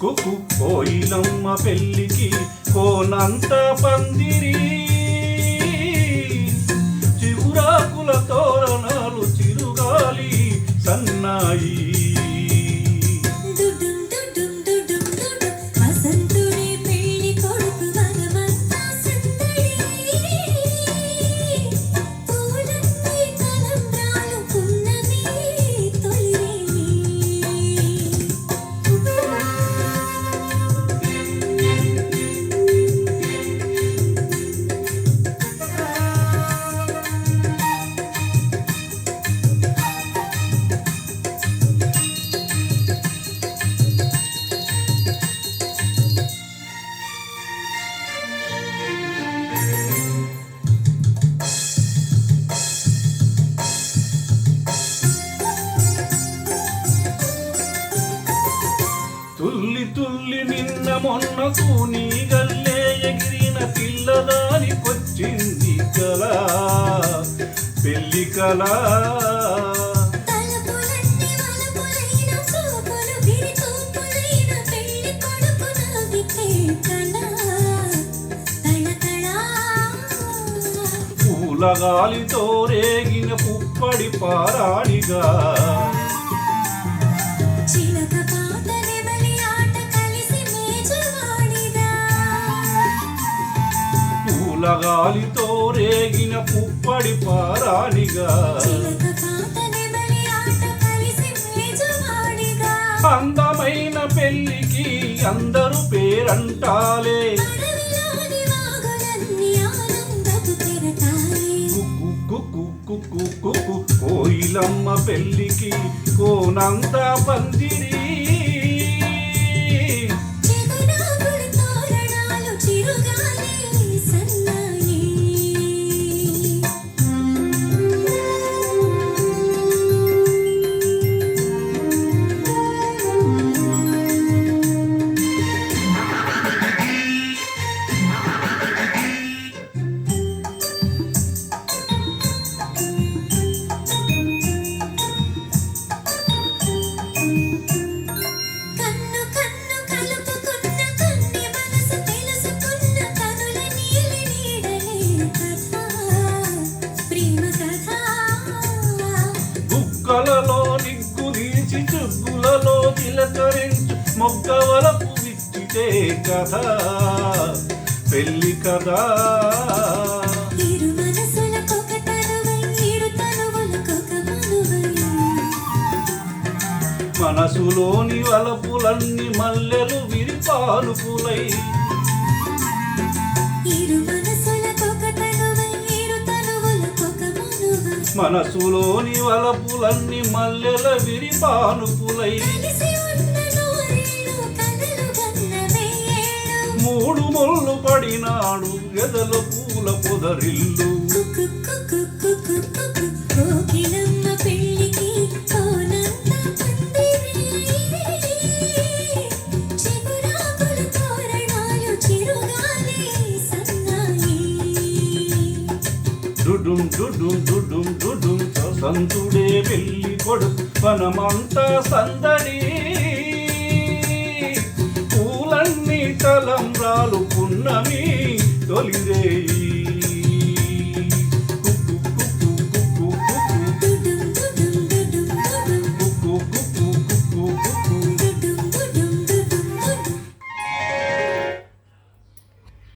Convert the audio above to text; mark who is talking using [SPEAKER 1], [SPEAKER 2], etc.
[SPEAKER 1] కుకు కోయిలమ్మ పెళ్ళికి కోనంత పందిరి చిగురాకుల తోరణాలు చిరుగాలి సన్నాయి తుల్లి తుల్లి నిన్న మొన్న తూని గల్లే ఎగిరిన పిల్లదానికొచ్చింది కళ పెళ్లి కళ పూలగాలితో రేగిన పుప్పడి పారాడిగా పూలగాలితో రేగిన పుప్పడి పారాడిగా అందమైన పెళ్లికి అందరూ పేరంటాలే కోయిలమ్మ పెళ్ళికి కోనంత పందిరి మొక్కలలో నిగ్గుదీచి చుగ్గులలో చిలకరించు మొగ్గవలపు విచ్చితే కథ పెళ్లి కదా మనసులోని వలపులన్నీ మల్లెలు విరిపాలుపులై మనసులోని వలపులన్నీ మల్లెల విరిపానుపులై మూడు ముళ్ళు పడినాడు ఎదల పూల పొదరిల్లు డుడుం డుడుం డుడుం డుడుం సంతుడే పెళ్లి కొడుకు వనమంతా సందడి